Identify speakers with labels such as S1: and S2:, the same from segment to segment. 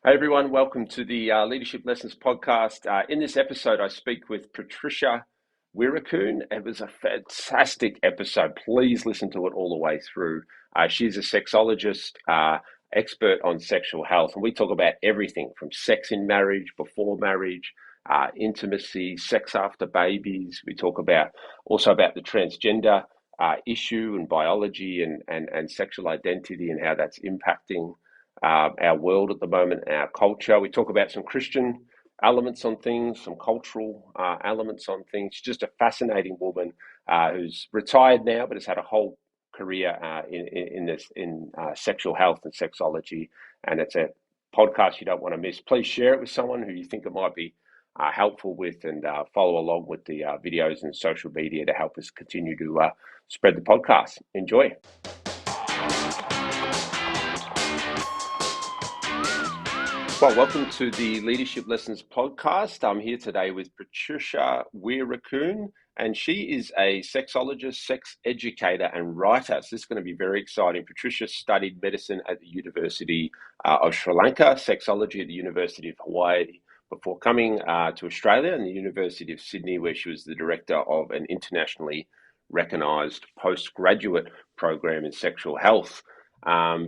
S1: Hey everyone, welcome to the Leadership Lessons podcast. In this episode, I speak with Patricia Weerakoon. It was a fantastic episode. Please listen to it all the way through. She's a sexologist, expert on sexual health, and we talk about everything from sex in marriage, before marriage, intimacy, sex after babies. We talk about also about the transgender issue and biology and sexual identity and how that's impacting our world at the moment, our culture. We talk about some Christian elements on things, some cultural elements on things. She's just a fascinating woman who's retired now, but has had a whole career in sexual health and sexology. And it's a podcast you don't want to miss. Please share it with someone who you think it might be helpful with, and follow along with the videos and social media to help us continue to spread the podcast. Enjoy. Well, welcome to the Leadership Lessons podcast. I'm here today with Patricia Weerakoon, and she is a sexologist, sex educator, and writer. So this is going to be very exciting. Patricia studied medicine at the University of Sri Lanka, sexology at the University of Hawaii, before coming to Australia and the University of Sydney, where she was the director of an internationally recognised postgraduate program in sexual health.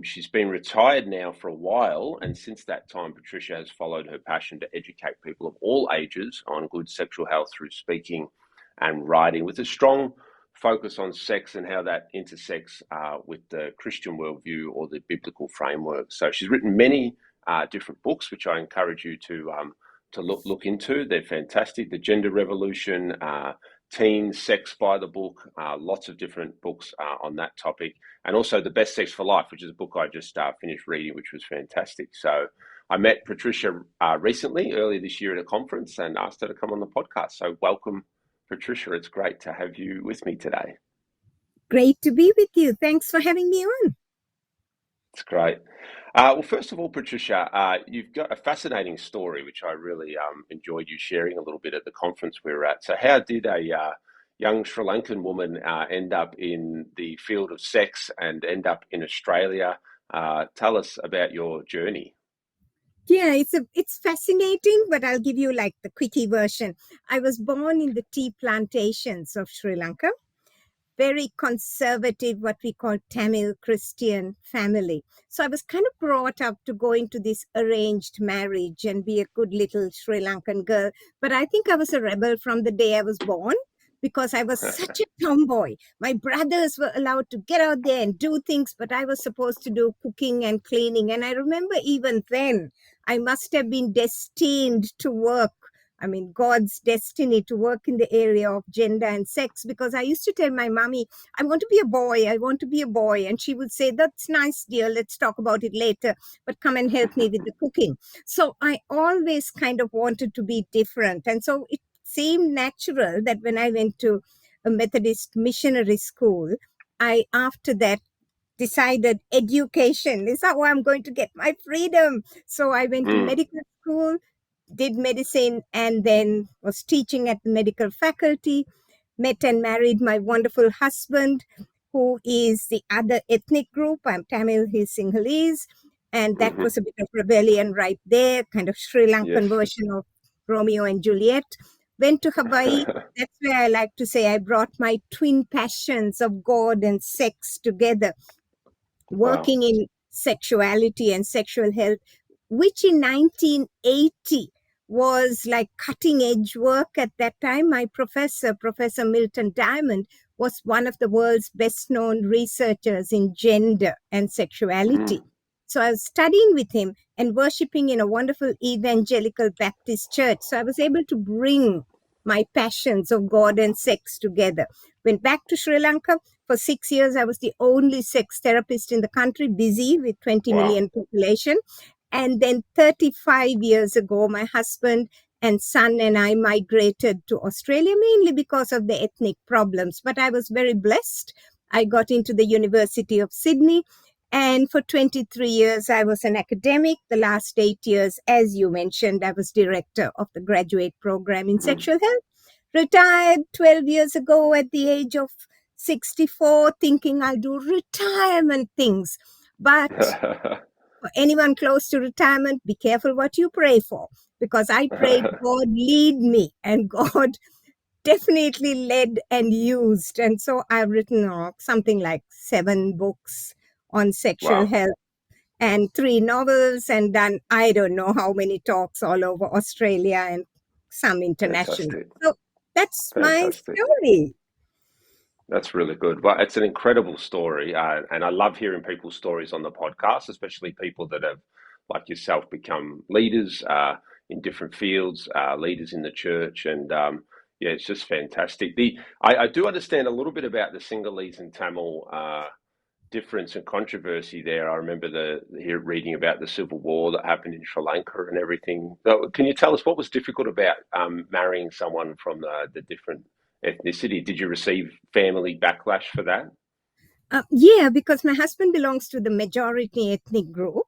S1: She's been retired now for a while, and since that time, Patricia has followed her passion to educate people of all ages on good sexual health through speaking and writing, with a strong focus on sex and how that intersects with the Christian worldview or the biblical framework. So she's written many different books, which I encourage you to look into. They're fantastic. The Gender Revolution, Teen Sex by the Book, lots of different books on that topic, and also The Best Sex for Life, which is a book I just finished reading, which was fantastic. So I met Patricia recently, earlier this year at a conference, and asked her to come on the podcast. So welcome, Patricia. It's great to have you with me today.
S2: Great to be with you. Thanks for having me on.
S1: It's great. Well, first of all, Patricia, you've got a fascinating story, which I really enjoyed you sharing a little bit at the conference we were at. So how did a young Sri Lankan woman end up in the field of sex and end up in Australia? Tell us about your journey.
S2: Yeah, it's fascinating, but I'll give you like the quickie version. I was born in the tea plantations of Sri Lanka. Very conservative, what we call Tamil Christian family. So I was kind of brought up to go into this arranged marriage and be a good little Sri Lankan girl. But I think I was a rebel from the day I was born, because I was such a tomboy. My brothers were allowed to get out there and do things, but I was supposed to do cooking and cleaning. And I remember even then, I must have been destined to work. I mean, God's destiny to work in the area of gender and sex, because I used to tell my mommy, I want to be a boy, I want to be a boy. And she would say, that's nice, dear, let's talk about it later, but come and help me with the cooking. So I always kind of wanted to be different. And so it seemed natural that when I went to a Methodist missionary school, I, after that, decided education is how I'm going to get my freedom. So I went to medical school, did medicine, and then was teaching at the medical faculty, met and married my wonderful husband, who is the other ethnic group. I'm Tamil, he's Sinhalese. And that was a bit of rebellion right there, kind of Sri Lankan version of Romeo and Juliet. Went to Hawaii. That's where I like to say I brought my twin passions of God and sex together, working in sexuality and sexual health, which in 1980 was like cutting edge work at that time. My professor, Professor Milton Diamond, was one of the world's best known researchers in gender and sexuality. So I was studying with him and worshiping in a wonderful evangelical Baptist church. So I was able to bring my passions of God and sex together. Went back to Sri Lanka. For 6 years, I was the only sex therapist in the country, busy with 20 million population. And then 35 years ago, my husband and son and I migrated to Australia, mainly because of the ethnic problems. But I was very blessed. I got into the University of Sydney. And for 23 years, I was an academic. The last 8 years, as you mentioned, I was director of the graduate program in sexual health. Retired 12 years ago at the age of 64, thinking I'll do retirement things. But For anyone close to retirement, be careful what you pray for, because I prayed, God lead me, and God definitely led and used. And so I've written something like 7 books on sexual
S1: Wow,
S2: health and 3 novels, and done I don't know how many talks all over Australia and some international.
S1: fantastic,
S2: So that's my
S1: fantastic.
S2: story.
S1: That's really good. Well, it's an incredible story, and I love hearing people's stories on the podcast, especially people that have, like yourself, become leaders in different fields, leaders in the church, and yeah, it's just fantastic. I do understand a little bit about the Sinhalese and Tamil difference and controversy there. I remember here reading about the civil war that happened in Sri Lanka and everything. So can you tell us what was difficult about marrying someone from the different ethnicity? Did you receive family backlash for that?
S2: Yeah, because my husband belongs to the majority ethnic group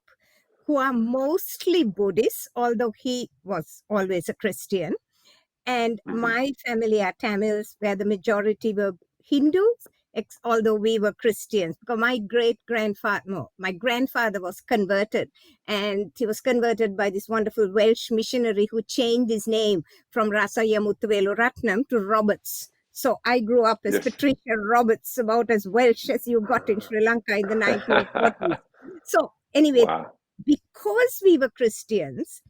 S2: who are mostly Buddhists, although he was always a Christian. And
S1: Hmm.
S2: my family are Tamils, where the majority were Hindus, although we were Christians. Because my great grandfather, no, my grandfather was converted, and he was converted by this wonderful Welsh missionary who changed his name from Rasaya Muthuvelu Ratnam to Roberts. So I grew up as
S1: Yes.
S2: Patricia Roberts, about as Welsh as you got in Sri Lanka in the 1940s. So anyway,
S1: Wow.
S2: because we were Christians,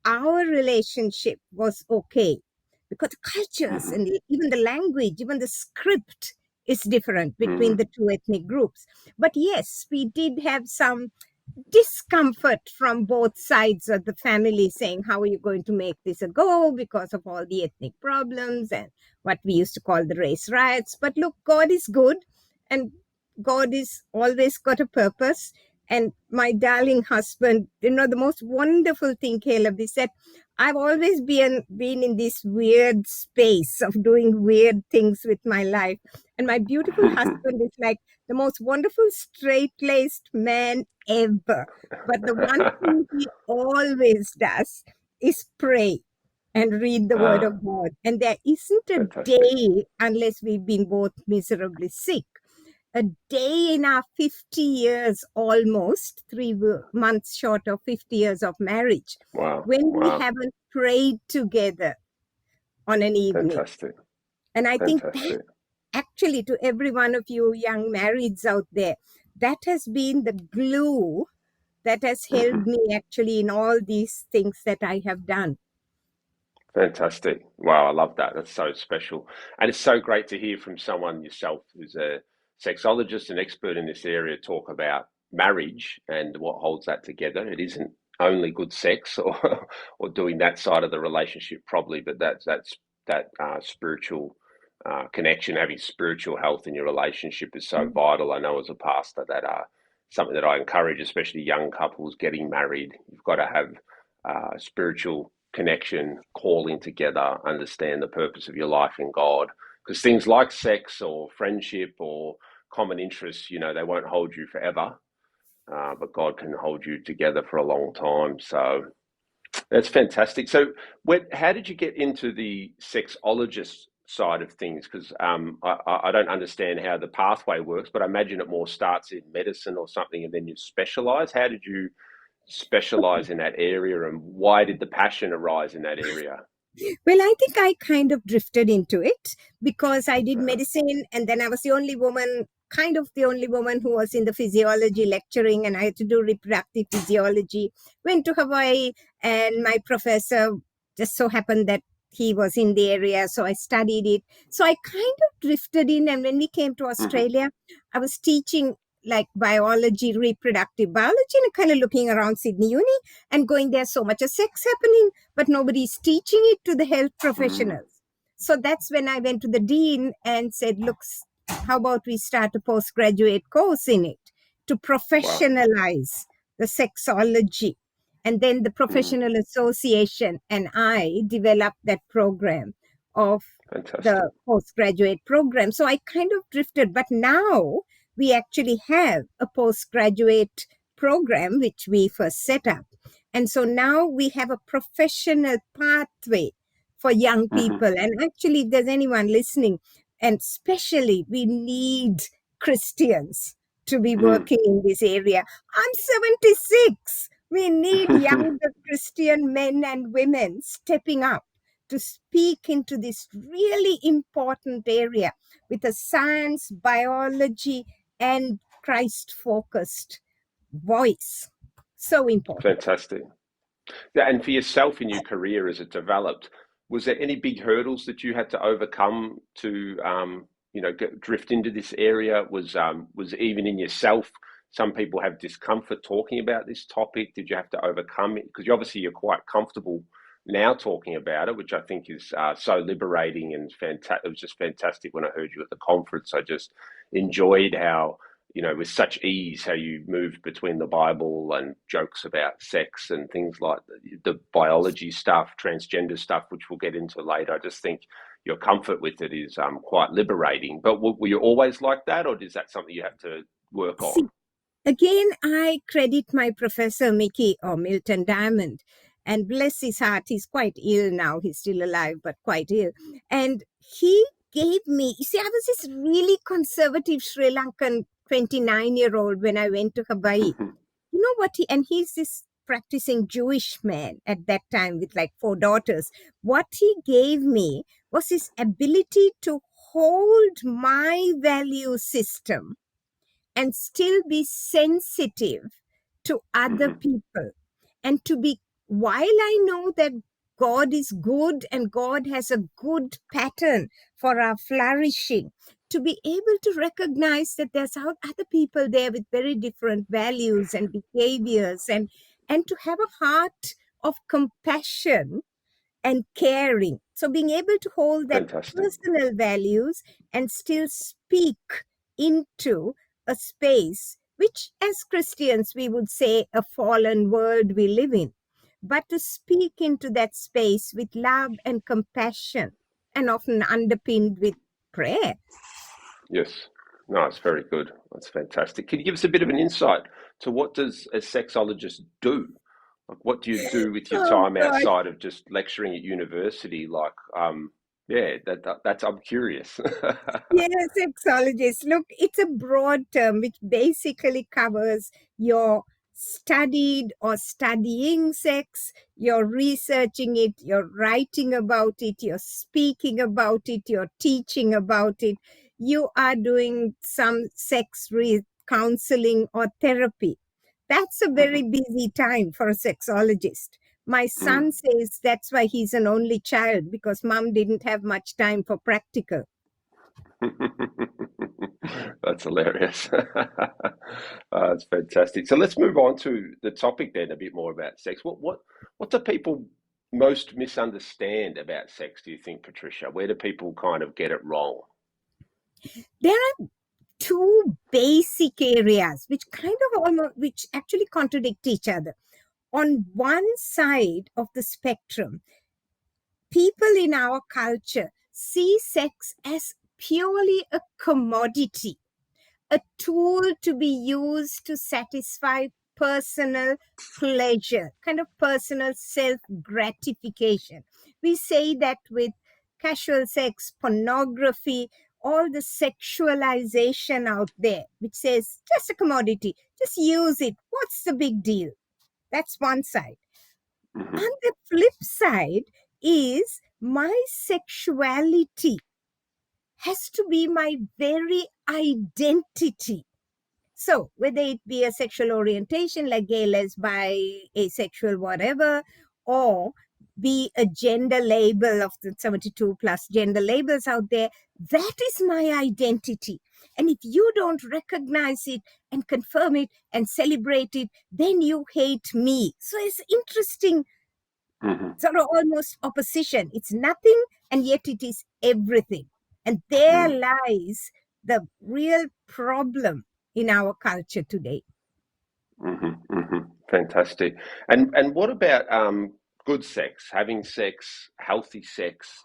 S2: our relationship was okay, because the cultures
S1: Hmm.
S2: and even the language, even the script is different between
S1: Hmm.
S2: the two ethnic groups. But yes, we did have some discomfort from both sides of the family, saying, how are you going to make this a go, because of all the ethnic problems and what we used to call the race riots. But look, God is good, and God is always got a purpose. And my darling husband, the most wonderful thing, Caleb, is that I've always been in this weird space of doing weird things with my life. And my beautiful husband is like the most wonderful straight-laced man ever. But the one thing he always does is pray and read the word
S1: Ah,
S2: of God. And there isn't a
S1: fantastic.
S2: day, unless we've been both miserably sick, a day in our 50 years, almost 3 months short of 50 years of marriage,
S1: Wow.
S2: when we
S1: Wow.
S2: haven't prayed together on an evening.
S1: Fantastic.
S2: And I think that
S1: Fantastic.
S2: actually, to every one of you young marrieds out there, that has been the glue that has held
S1: Hmm.
S2: me actually in all these things that I have done.
S1: Fantastic. Wow, I love that. That's so special. And it's so great to hear from someone yourself who's a sexologist and expert in this area talk about marriage and what holds that together. It isn't only good sex or or doing that side of the relationship properly, but that spiritual connection, having spiritual health in your relationship is so vital. I know as a pastor that something that I encourage, especially young couples getting married. You've got to have spiritual connection, calling together, understand the purpose of your life in God. Because things like sex or friendship or common interests, they won't hold you forever, but God can hold you together for a long time. So that's fantastic. So, how did you get into the sexologist side of things? Because I don't understand how the pathway works, but I imagine it more starts in medicine or something, and then you specialize. How did you specialize in that area, and why did the passion arise in that area?
S2: Well, I think I kind of drifted into it because I did
S1: Uh-huh.
S2: medicine, and then I was the only woman, kind of the only woman who was in the physiology lecturing, and I had to do reproductive physiology. Went to Hawaii, and my professor just so happened that he was in the area, so I studied it. So I kind of drifted in, and when we came to
S1: Hmm.
S2: Australia, I was teaching like biology, reproductive biology, and kind of looking around Sydney Uni and going, there's so much of sex happening, but nobody's teaching it to the health
S1: Mm.
S2: professionals. So that's when I went to the dean and said, look, how about we start a postgraduate course in it to
S1: Wow.
S2: professionalize the sexology? And then the
S1: Mm.
S2: professional association and I developed that program of
S1: Fantastic.
S2: the postgraduate program. So I kind of drifted, but now we actually have a postgraduate program which we first set up. And so now we have a professional pathway for young
S1: Hmm.
S2: people. And actually, if there's anyone listening, and especially we need Christians to be
S1: Mm.
S2: working in this area. I'm 76. We need younger Christian men and women stepping up to speak into this really important area with a science, biology, and Christ focused voice. So important.
S1: Fantastic. Yeah, and for yourself in your career as it developed, was there any big hurdles that you had to overcome to, drift into this area? Was even in yourself, some people have discomfort talking about this topic. Did you have to overcome it? Because obviously you're quite comfortable now talking about it, which I think is so liberating and fantastic. It was just fantastic when I heard you at the conference. I just enjoyed how with such ease, how you moved between the Bible and jokes about sex and things like the biology stuff, transgender stuff, which we'll get into later. I just think your comfort with it is quite liberating. But were you always like that, or is that something you have to work
S2: See,
S1: on?
S2: again, I credit my professor, Mickey or Milton Diamond, and bless his heart, he's quite ill now. He's still alive, but quite ill. And he gave me, you see, I was this really conservative Sri Lankan 29-year-old when I went to Hawaii. You know what and he's this practicing Jewish man at that time with like 4 daughters. What he gave me was his ability to hold my value system and still be sensitive to other
S1: Hmm.
S2: people, and to be, while I know that God is good and God has a good pattern for our flourishing, to be able to recognize that there's other people there with very different values and behaviors, and to have a heart of compassion and caring. So being able to hold that
S1: Fantastic.
S2: personal values and still speak into a space which, as Christians, we would say a fallen world we live in, but to speak into that space with love and compassion, and often underpinned with prayer.
S1: Yes. No, it's very good. That's fantastic. Can you give us a bit of an insight to what does a sexologist do? Like, what do you do with your
S2: Oh
S1: time
S2: God.
S1: outside of just lecturing at university? Like, yeah, that's I'm curious.
S2: Yes, sexologist. Look, it's a broad term which basically covers your studied or studying sex, you're researching it, you're writing about it, you're speaking about it, you're teaching about it, you are doing some counseling or therapy. That's a very
S1: Mhm.
S2: busy time for a sexologist. My
S1: Mm.
S2: son says that's why he's an only child, because mom didn't have much time for practical.
S1: That's hilarious. That's fantastic. So let's move on to the topic then, a bit more about sex. What do people most misunderstand about sex, do you think, Patricia? Where do people kind of get it wrong?
S2: There are two basic areas which kind of almost, which actually contradict each other. On one side of the spectrum, people in our culture see sex as purely a commodity, a tool to be used to satisfy personal pleasure, kind of personal self gratification. We say that with casual sex, pornography, all the sexualization out there, which says just a commodity, just use it. What's the big deal? That's one side.
S1: Hmm.
S2: On the flip side is my sexuality has to be my very identity. So, whether it be a sexual orientation like gay, lesbian, asexual, whatever, or be a gender label of the 72 plus gender labels out there, that is my identity. And if you don't recognize it and confirm it and celebrate it, then you hate me. So, it's interesting,
S1: Hmm.
S2: sort of almost opposition. It's nothing, and yet it is everything. And there
S1: Mm.
S2: lies the real problem in our culture today.
S1: Hmm. Hmm. Fantastic. And what about good sex, having sex, healthy sex?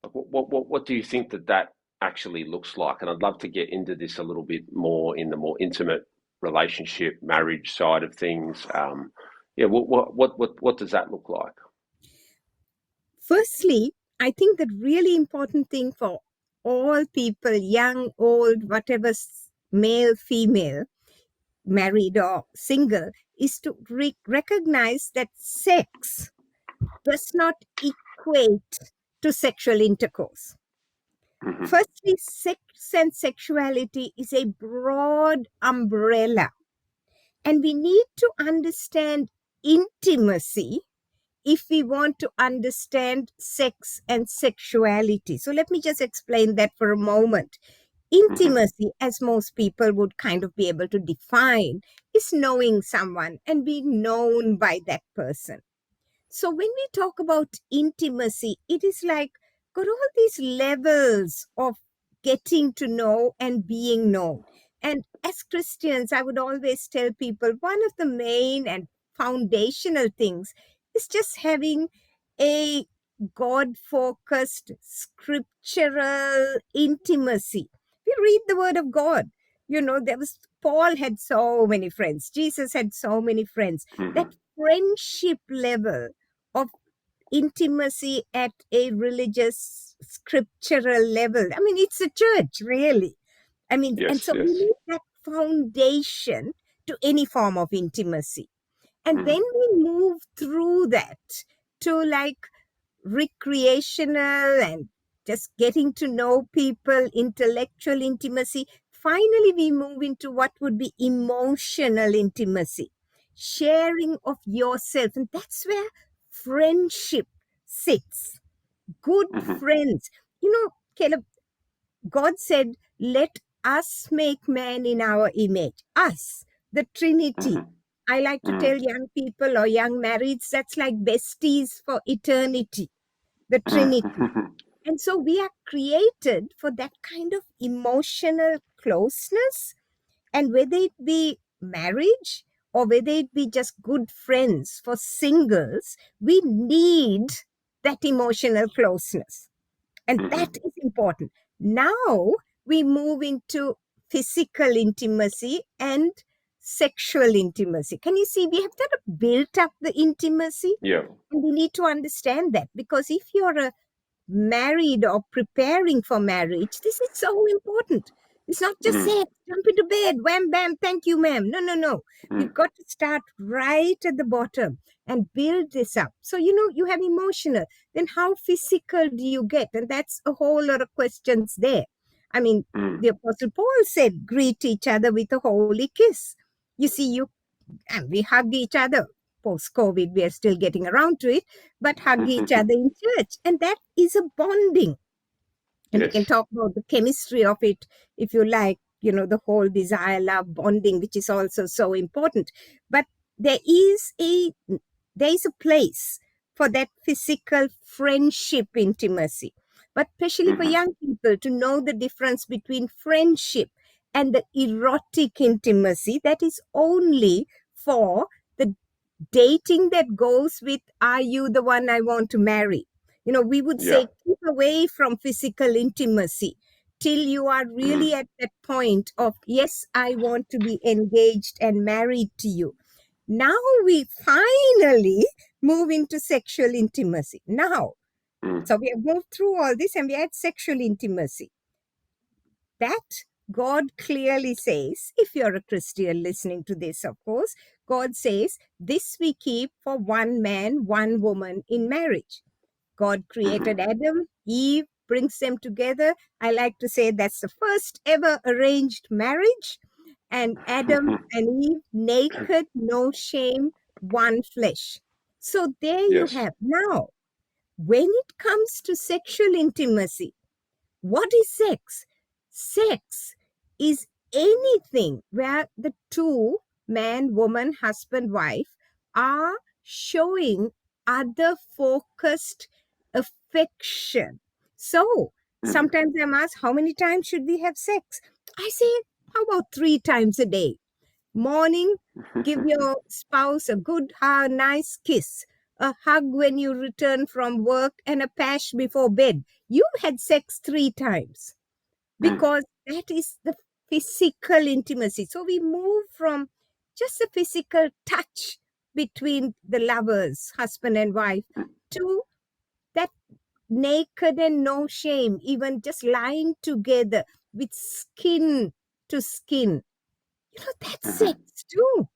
S1: Like, what do you think that actually looks like? And I'd love to get into this a little bit more in the more intimate relationship, marriage side of things. Yeah, what does that look like?
S2: Firstly, I think the really important thing for all people, young, old, whatever, male, female, married or single, is to recognize that sex does not equate to sexual intercourse.
S1: Mhm.
S2: Firstly, sex and sexuality is a broad umbrella, and we need to understand intimacy if we want to understand sex and sexuality. So let me just explain that for a moment.
S1: Mhm.
S2: Intimacy, as most people would kind of be able to define, is knowing someone and being known by that person. So when we talk about intimacy, it is like got all these levels of getting to know and being known. And as Christians, I would always tell people one of the main and foundational things is just having a God focused scriptural intimacy. We read the word of God. There was Paul had so many friends, Jesus had so many friends. That
S1: Mhm.
S2: friendship level of intimacy at a religious scriptural level. I mean, it's a church, really. I mean, and
S1: Yes,
S2: so we
S1: yes.
S2: need that foundation to any form of intimacy. And then
S1: Mhm.
S2: we move through that to like recreational and just getting to know people, intellectual intimacy. Finally, we move into what would be emotional intimacy, sharing of yourself. And that's where friendship sits. Good
S1: Mhm.
S2: friends. Caleb, God said, let us make man in our image. Us, the Trinity.
S1: Mhm.
S2: I like to tell
S1: Mhm.
S2: young people or young marrieds, that's like besties for eternity, the Trinity.
S1: Mhm.
S2: And so we are created for that kind of emotional closeness. And whether it be marriage or whether it be just good friends for singles, we need that emotional closeness. And that
S1: Mhm.
S2: is important. Now we move into physical intimacy and sexual intimacy. Can you see? We have kind of built up the intimacy,
S1: Yeah.
S2: and we need to understand that, because if you're a married or preparing for marriage, this is so important. It's not just
S1: Mhm.
S2: say, jump into bed, wham, bam, thank you, ma'am. No, no, no. We've
S1: Mhm.
S2: got to start right at the bottom and build this up. So, you have emotional. Then how physical do you get? And that's a whole lot of questions there. I mean, the
S1: Mhm.
S2: Apostle Paul said, greet each other with a holy kiss. You see, and we hug each other. Post COVID, we are still getting around to it, but hug each other in church. And that is a bonding. And we can
S1: Yes.
S2: talk about the chemistry of it if you like, the whole desire, love, bonding, which is also so important. But there is a there is a place for that physical friendship intimacy. But especially for
S1: Mhm.
S2: young people to know the difference between friendship and the erotic intimacy that is only for the dating that goes with, are you the one I want to marry? We would
S1: Yeah.
S2: say keep away from physical intimacy till you are really
S1: Mhm.
S2: at that point of, yes, I want to be engaged and married to you. Now we finally move into sexual intimacy. Now,
S1: Mhm.
S2: so we have moved through all this and we had sexual intimacy. That God clearly says, if you're a Christian listening to this, of course, God says, this we keep for one man, one woman in marriage. God created
S1: Mhm.
S2: Adam, Eve, brings them together. I like to say that's the first ever arranged marriage. And Adam and Eve, naked, no shame, one flesh. So there you
S1: Yes.
S2: have. Now, when it comes to sexual intimacy, what is sex? Sex is anything where the two, man, woman, husband, wife, are showing other focused affection. So
S1: Mhm.
S2: sometimes I'm asked, how many times should we have sex? I say, how about 3 times a day? Morning, give your spouse a good, nice kiss, a hug when you return from work, and a pash before bed. You had sex 3 times,
S1: Mhm.
S2: because that is the physical intimacy. So we move from just the physical touch between the lovers, husband and wife, to that naked and no shame, even just lying together with skin to skin. That's
S1: Mm-hmm.
S2: sex too.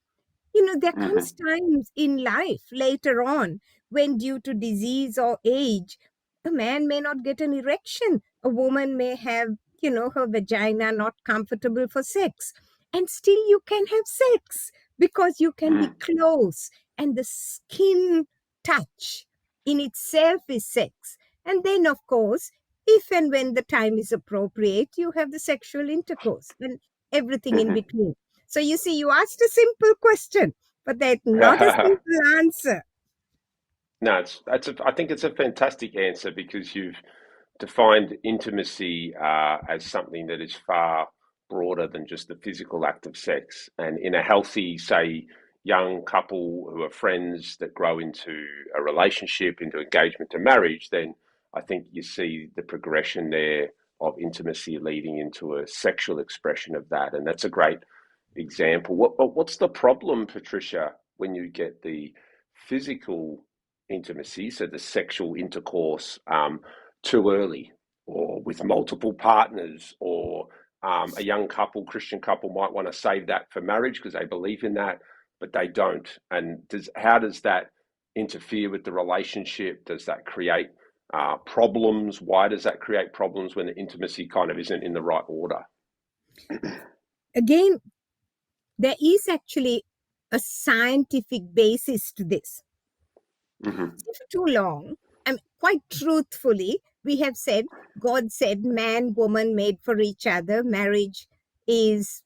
S2: There comes times in life later on when, due to disease or age, a man may not get an erection. A woman may have, her vagina not comfortable for sex. And still you can have sex because you can be
S1: Mm-hmm.
S2: close. And the skin touch in itself is sex. And then, of course, if and when the time is appropriate, you have the sexual intercourse and everything in
S1: Mm-hmm.
S2: between. So you see, you asked a simple question, but that's not a simple answer.
S1: No, I think it's a fantastic answer because you've defined intimacy as something that is far broader than just the physical act of sex. And in a healthy, say, young couple who are friends that grow into a relationship, into engagement to marriage, then I think you see the progression there of intimacy leading into a sexual expression of that. And that's a great example. What's the problem, Patricia, when you get the physical intimacy, so the sexual intercourse, too early, or with multiple partners, or a young couple, Christian couple, might want to save that for marriage because they believe in that, but they don't. And how does that interfere with the relationship? Does that create problems? Why does that create problems when the intimacy kind of isn't in the right order?
S2: Again, there is actually a scientific basis to this.
S1: Mm-hmm.
S2: See, for too long, quite truthfully, we have said, God said, man, woman made for each other. Marriage is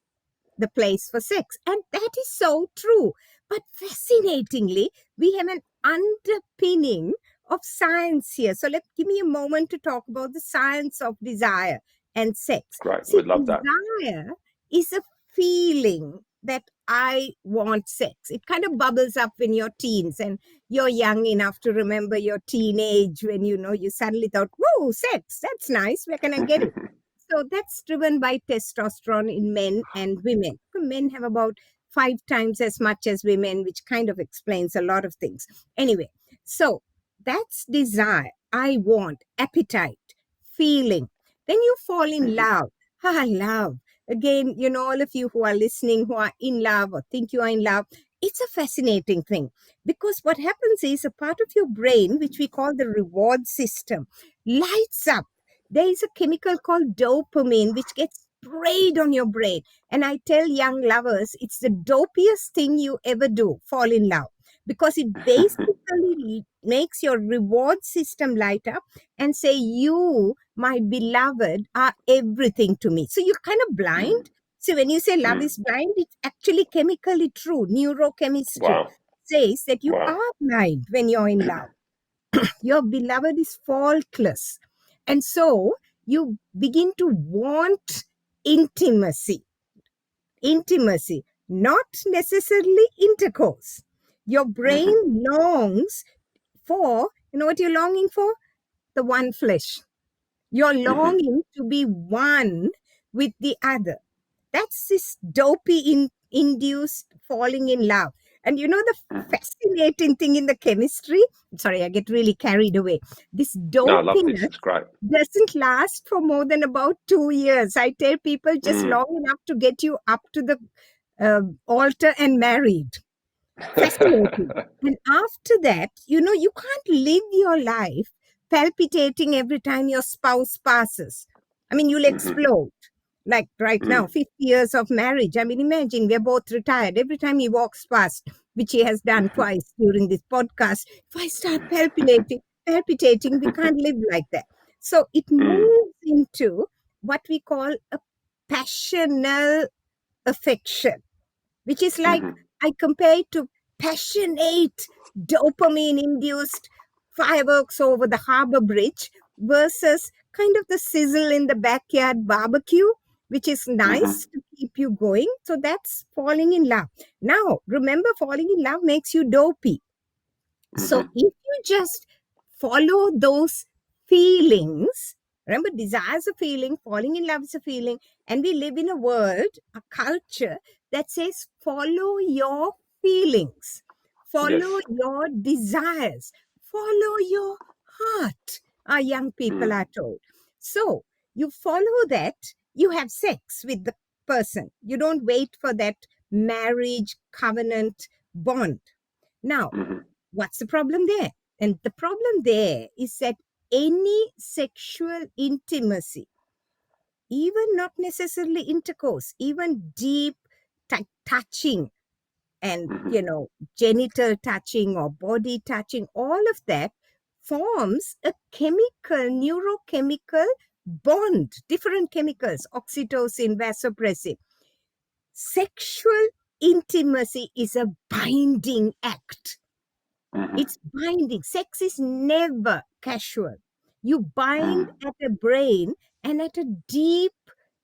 S2: the place for sex. And that is so true. But fascinatingly, we have an underpinning of science here. So give me a moment to talk about the science of desire and sex.
S1: Great,
S2: See,
S1: we'd love that.
S2: desire is a feeling that I want sex. It kind of bubbles up when you're teens and you're young enough to remember your teenage when you suddenly thought, whoa, sex, that's nice. Where can I get it? So that's driven by testosterone in men and women. Men have about 5 times as much as women, which kind of explains a lot of things. Anyway, so that's desire. I want, appetite, feeling. Then you fall in
S1: Mm-hmm.
S2: love. Love. Again, all of you who are listening, who are in love or think you are in love, it's a fascinating thing because what happens is a part of your brain, which we call the reward system, lights up. There is a chemical called dopamine which gets sprayed on your brain. And I tell young lovers, it's the dopiest thing you ever do, fall in love, because it basically makes your reward system light up and say, you, my beloved, are everything to me. So you're kind of blind. So when you say love
S1: Mm.
S2: is blind, it's actually chemically true. Neurochemistry
S1: Wow.
S2: says that you
S1: Wow.
S2: are blind when you're in love. Your beloved is faultless. And so you begin to want intimacy, not necessarily intercourse. Your brain
S1: Mm-hmm.
S2: longs for, what you're longing for? The one flesh. You're
S1: Mm-hmm.
S2: longing to be one with the other. That's this dopey induced falling in love. And the
S1: Mm-hmm.
S2: fascinating thing in the chemistry, sorry, I get really carried away. This
S1: No, I love this.
S2: dopiness
S1: It's great.
S2: doesn't last for more than about 2 years. I tell people just
S1: Mm.
S2: long enough to get you up to the altar and married. Fascinating. And after that, you can't live your life palpitating every time your spouse passes. I mean, you'll
S1: Mm-hmm.
S2: explode. Like right now,
S1: Mm.
S2: 50 years of marriage. I mean, imagine we're both retired. Every time he walks past, which he has done twice during this podcast, if I start palpitating, we can't live like that. So it
S1: Mm.
S2: moves into what we call a passional affection, which is like,
S1: Mm-hmm.
S2: I compare it to passionate dopamine induced fireworks over the harbor bridge versus kind of the sizzle in the backyard barbecue, which is
S1: Mm-hmm.
S2: nice to keep you going. So that's falling in love. Now, remember, falling in love makes you dopey. So
S1: Mm-hmm.
S2: if you just follow those feelings, remember, desire is a feeling, falling in love is a feeling, and we live in a world, a culture that says follow your feelings, follow
S1: Yes.
S2: your desires, follow your heart, our young people
S1: Mm.
S2: are told. So you follow that, you have sex with the person. You don't wait for that marriage covenant bond. Now,
S1: Mm-hmm.
S2: what's the problem there? And the problem there is that any sexual intimacy, even not necessarily intercourse, even deep touching and,
S1: Mm-hmm.
S2: genital touching or body touching, all of that forms a neurochemical bond, different chemicals, oxytocin, vasopressin. Sexual intimacy is a binding act.
S1: Mm-hmm.
S2: It's binding. Sex is never casual. You bind at a brain and at a deep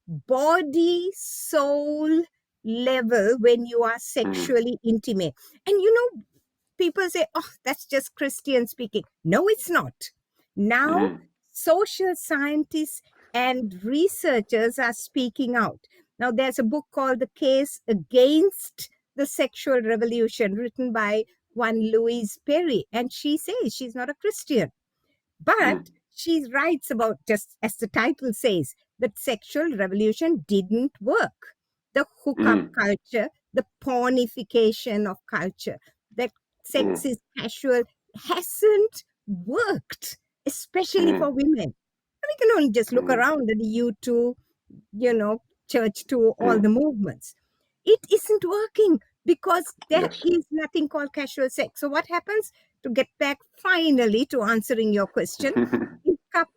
S2: body, soul level when you are
S1: Mm-hmm.
S2: sexually intimate. And people say, oh, that's just Christian speaking. No, it's not. Now,
S1: Mm-hmm.
S2: social scientists and researchers are speaking out. Now, there's a book called The Case Against the Sexual Revolution, written by one Louise Perry. And she says she's not a Christian. But she writes about, just as the title says, that sexual revolution didn't work. The hookup
S1: Mm-hmm.
S2: culture, the pornification of culture, that sex is casual hasn't worked, especially for women. And we can only just look
S1: Mm-hmm.
S2: around at the U2, church to all
S1: Mm-hmm.
S2: the movements. It isn't working because there
S1: Yes.
S2: is nothing called casual sex. So what happens? To get back finally to answering your question,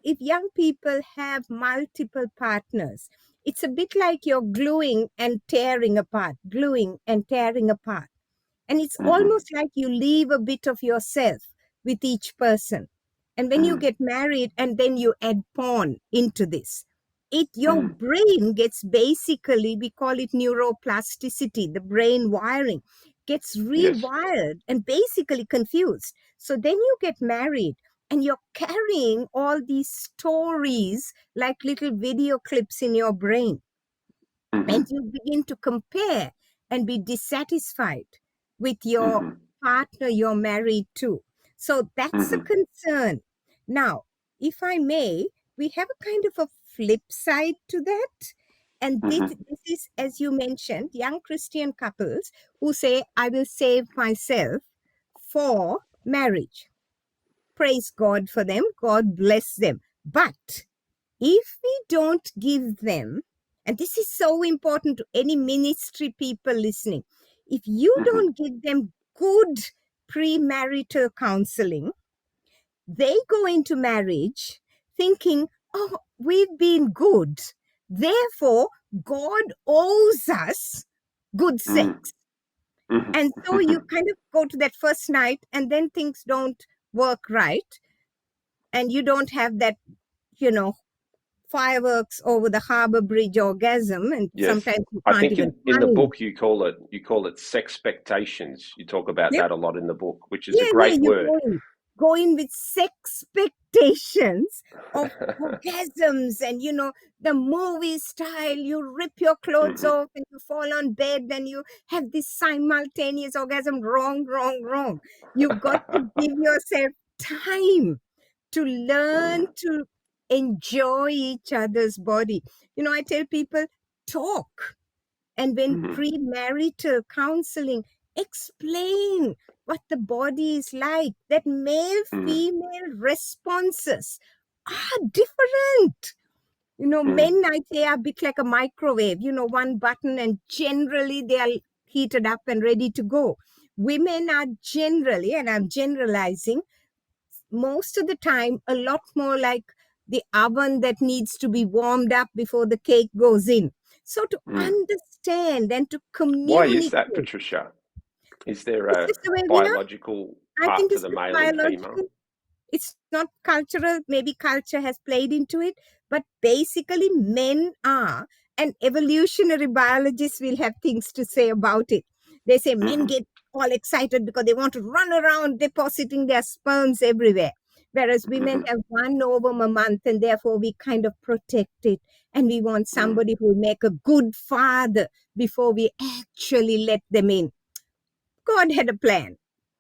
S2: if young people have multiple partners, it's a bit like you're gluing and tearing apart, gluing and tearing apart. And it's
S1: Mm-hmm.
S2: almost like you leave a bit of yourself with each person. And when you
S1: Mm-hmm.
S2: get married and then you add porn into this, your
S1: Mm-hmm.
S2: brain gets, basically, we call it neuroplasticity, the brain wiring gets
S1: Yes.
S2: rewired and basically confused. So then you get married and you're carrying all these stories like little video clips in your brain. And
S1: Mm-hmm.
S2: you begin to compare and be dissatisfied with your
S1: Mm-hmm.
S2: partner you're married to. So that's a
S1: Mm-hmm.
S2: concern. Now, if I may, we have a kind of a flip side to that. And this,
S1: Mm-hmm.
S2: this is, as you mentioned, young Christian couples who say, I will save myself for marriage. Praise God for them. God bless them. But if we don't give them, and this is so important to any ministry people listening, if you
S1: Mm-hmm.
S2: don't give them good premarital counseling, they go into marriage thinking, oh, we've been good. Therefore, God owes us good sex. And so
S1: Mm-hmm.
S2: you kind of go to that first night and then things don't work right. And you don't have that, you know, fireworks over the harbor bridge orgasm, and
S1: Yes.
S2: sometimes you
S1: I
S2: can't
S1: think
S2: even
S1: in the
S2: find.
S1: book you call it sexpectations. You talk about
S2: Yep.
S1: that a lot in the book, which is a
S2: Yeah,
S1: great
S2: you
S1: word.
S2: go in with expectations of orgasms and the movie style. You rip your clothes
S1: Mm-hmm.
S2: off and you fall on bed and you have this simultaneous orgasm. Wrong, wrong, wrong. You've got to give yourself time to learn to enjoy each other's body. I tell people, talk. And when
S1: Mm-hmm.
S2: premarital counseling, explain what the body is like, that male
S1: Mm-hmm.
S2: female responses are different.
S1: Mm-hmm.
S2: Men, I say, are a bit like a microwave, one button, and generally they are heated up and ready to go. Women are generally, and I'm generalizing, most of the time a lot more like the oven that needs to be warmed up before the cake goes in. So to
S1: Mm.
S2: understand and to
S1: Why is that,
S2: communicate,
S1: Patricia? Is there
S2: it's
S1: a
S2: just the way we are.
S1: biological
S2: I
S1: part
S2: think
S1: to
S2: it's
S1: the
S2: just
S1: male and female?
S2: biological. It's not cultural. Maybe culture has played into it, but basically men are, and evolutionary biologists will have things to say about it. They say men
S1: Mm-hmm.
S2: get all excited because they want to run around depositing their sperms everywhere, whereas women
S1: Mm-hmm.
S2: have one ovum a month, and therefore we kind of protect it, and we want
S1: Mm.
S2: somebody who will make a good father before we actually let them in. God had a plan,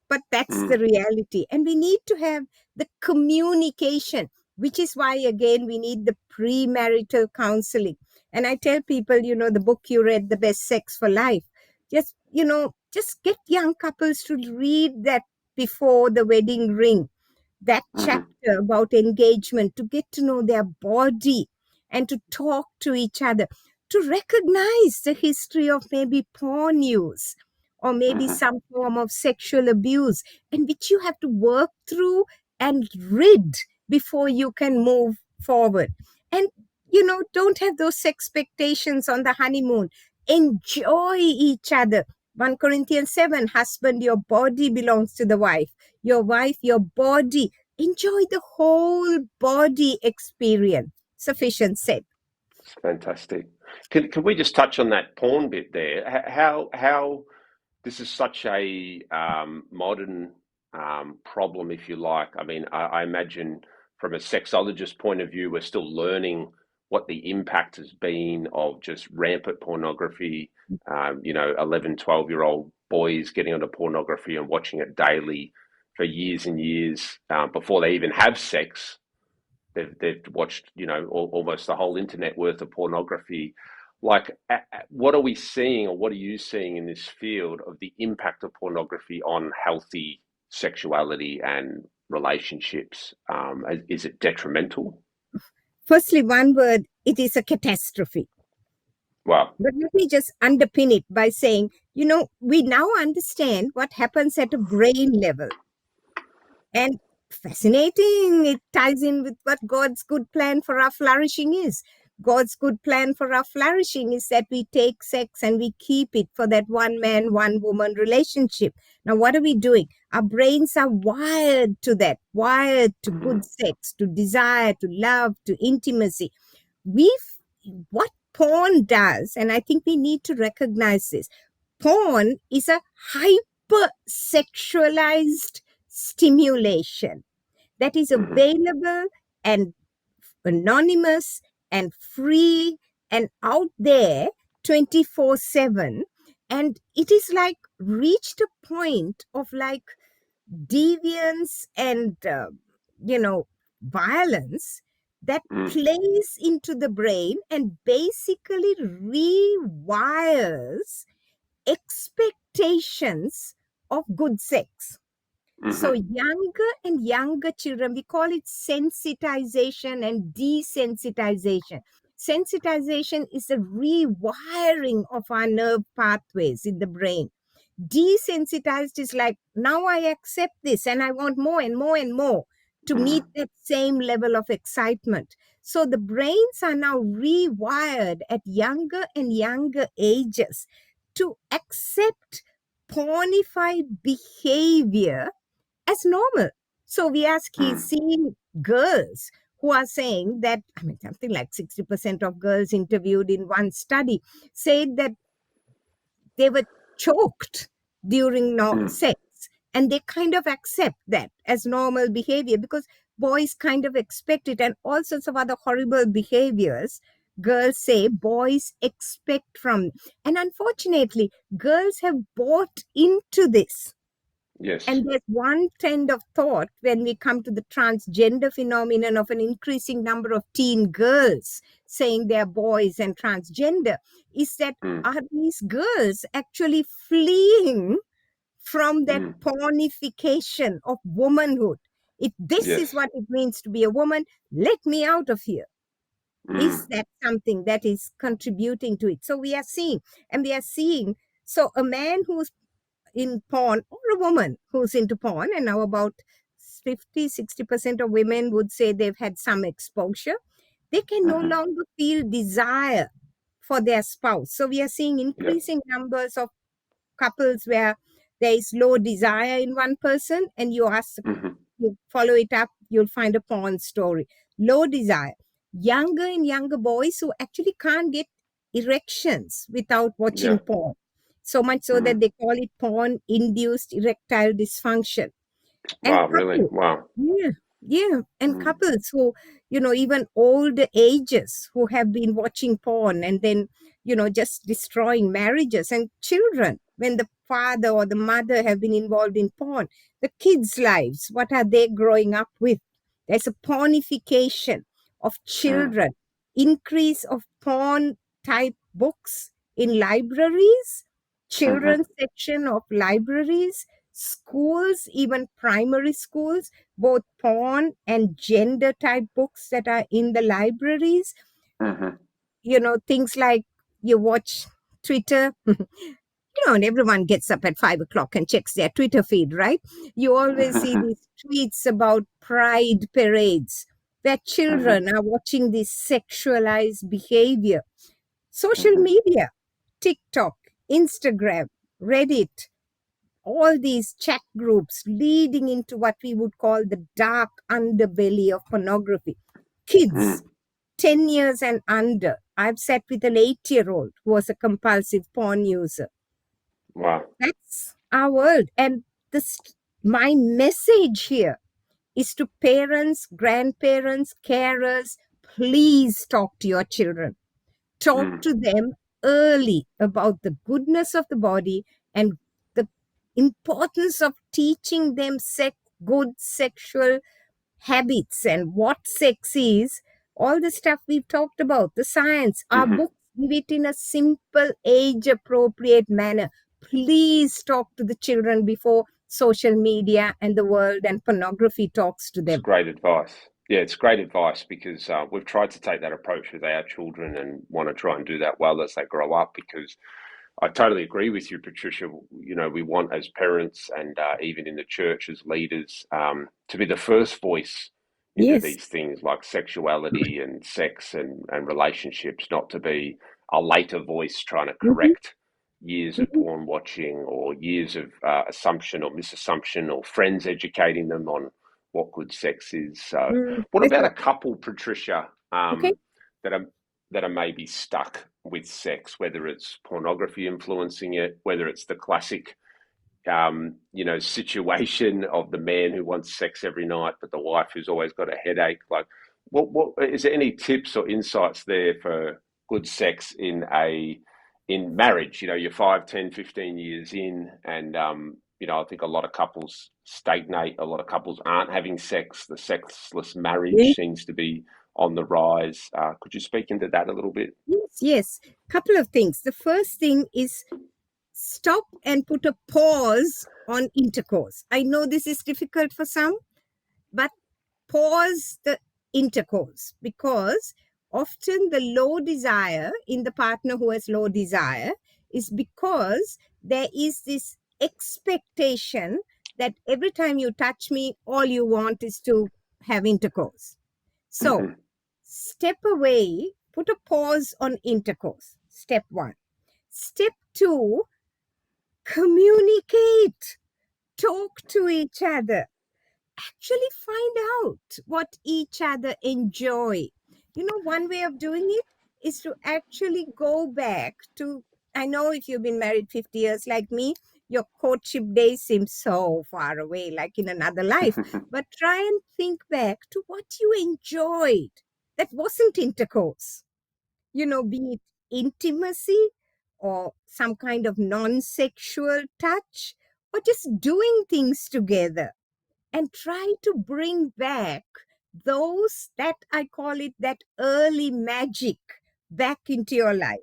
S2: but that's the
S1: Mm.
S2: reality. And we need to have the communication, which is why, again, we need the premarital counseling. And I tell people, the book you read, The Best Sex for Life, just get young couples to read that before the wedding ring, that
S1: Mm-hmm.
S2: chapter about engagement, to get to know their body and to talk to each other, to recognize the history of maybe porn use or maybe
S1: Mm-hmm.
S2: some form of sexual abuse, and which you have to work through and rid before you can move forward. And, don't have those expectations on the honeymoon. Enjoy each other. 1 Corinthians 7, husband, your body belongs to the wife. Your wife, your body. Enjoy the whole body experience. Sufficient said.
S1: It's fantastic. Can we just touch on that porn bit there? How this is such a modern problem, if you like. I mean, I imagine from a sexologist point of view, we're still learning what the impact has been of just rampant pornography. 11, 12-year-old boys getting onto pornography and watching it daily for years and years before they even have sex. They've watched, almost the whole internet worth of pornography. Like, what are we seeing, or what are you seeing in this field of the impact of pornography on healthy sexuality and relationships? Is it detrimental?
S2: Firstly, one word, it is a catastrophe.
S1: Well,
S2: But let me just underpin it by saying, we now understand what happens at a brain level. And fascinating, it ties in with what God's good plan for our flourishing is. God's good plan for our flourishing is that we take sex and we keep it for that one man, one woman relationship. Now, what are we doing? Our brains are wired to that, wired to
S1: mm,
S2: good sex, to desire, to love, to intimacy. We've What porn does, and I think we need to recognize this, porn is a hyper sexualized stimulation that is
S1: mm,
S2: available and anonymous and free and out there 24/7. And it is like reached a point of like deviance and violence that
S1: mm,
S2: plays into the brain and basically rewires expectations of good sex. So
S1: mm,
S2: younger and younger children, we call it sensitization and desensitization. Sensitization is a rewiring of our nerve pathways in the brain. Desensitized is like, now I accept this and I want more and more and more to meet
S1: mm,
S2: that same level of excitement. So the brains are now rewired at younger and younger ages to accept pornified behavior as normal. So we are
S1: mm,
S2: seeing girls who are saying that, I mean, something like 60% of girls interviewed in one study said that they were choked during
S1: mm,
S2: sex, and they kind of accept that as normal behavior because boys kind of expect it, and all sorts of other horrible behaviors girls say boys expect from. And unfortunately, girls have bought into this.
S1: yes.
S2: And there's one trend of thought when we come to the transgender phenomenon of an increasing number of teen girls saying they're boys and transgender, is that
S1: Mm,
S2: are these girls actually fleeing from that
S1: mm,
S2: pornification of womanhood? If this is
S1: yes.
S2: what it means to be a woman, let me out of here. Is
S1: Mm,
S2: that something that is contributing to it? So we are seeing, so a man who's in porn or a woman who's into porn, and now about 50-60% of women would say they've had some exposure, they can no
S1: mm,
S2: longer feel desire for their spouse. So we are seeing
S1: yeah.
S2: increasing numbers of couples where there is low desire in one person, and
S1: Mm,
S2: you follow it up, you'll find a porn story. Low desire. Younger and younger boys who actually can't get erections without
S1: yeah.
S2: watching porn. So much so that
S1: Mm.
S2: they call it porn induced erectile dysfunction. And
S1: Wow, really?
S2: couples,
S1: Wow.
S2: yeah, yeah, and
S1: Mm,
S2: couples who, even older ages who have been watching porn and then, just destroying marriages, and children when the father or the mother have been involved in porn. The kids' lives, what are they growing up with? There's a pornification of
S1: mm,
S2: children, increase of porn type books in libraries,
S1: Mm-hmm.
S2: children's section of libraries, schools, even primary schools, both porn and gender type books that are in the libraries.
S1: Mm-hmm.
S2: Things like you watch Twitter, and everyone gets up at 5 o'clock and checks their Twitter feed, right? You always see
S1: Mm-hmm.
S2: these tweets about pride parades where children are watching this sexualized behavior. Social
S1: Mm-hmm.
S2: media, TikTok, Instagram, Reddit, all these chat groups leading into what we would call the dark underbelly of pornography. Kids, 10 years and under. I've sat with an 8-year-old who was a compulsive porn user.
S1: Wow.
S2: That's our world. And this, my message here is to parents, grandparents, carers, please talk to your children. Talk
S1: Mm.
S2: to them early about the goodness of the body and the importance of teaching them good sexual habits and what sex is, all the stuff we've talked about, the science. Our
S1: Mm-hmm.
S2: books give it in a simple, age appropriate manner. Please talk to the children before social media and the world and pornography talks to
S1: It's
S2: them.
S1: great advice. Yeah, it's great advice because we've tried to take that approach with our children and want to try and do that well as they grow up. Because I totally agree with you, Patricia. We want as parents and even in the church as leaders to be the first voice into
S2: Yes.
S1: these things like sexuality and sex and relationships, not to be a later voice trying to
S2: Mhm,
S1: correct years of
S2: mhm,
S1: porn watching or years of assumption or misassumption or friends educating them on what good sex is. So, what
S2: that's
S1: about a
S2: right.
S1: couple, Patricia,
S2: Okay.
S1: that are maybe stuck with sex, whether it's pornography influencing it, whether it's the classic, situation of the man who wants sex every night, but the wife who's always got a headache. Like, what is there any tips or insights there for good sex in marriage? You're 5, 10, 15 years in, and I think a lot of couples stagnate. A lot of couples aren't having sex. The sexless marriage
S2: Yes,
S1: seems to be on the rise. Could you speak into that a little bit?
S2: yes, yes. Couple of things. The first thing is stop and put a pause on intercourse. I know this is difficult for some, but pause the intercourse because often the low desire in the partner who has low desire is because there is this expectation that every time you touch me, all you want is to have intercourse. So,
S1: Hmm.
S2: step away, put a pause on intercourse. Step one. Step two, communicate, talk to each other, actually find out what each other enjoy. One way of doing it is to actually go back to, I know if you've been married 50 years like me, your courtship days seem so far away, like in another life. But try and think back to what you enjoyed that wasn't intercourse, be it intimacy or some kind of non sexual touch or just doing things together, and try to bring back those that I call it that early magic back into your life.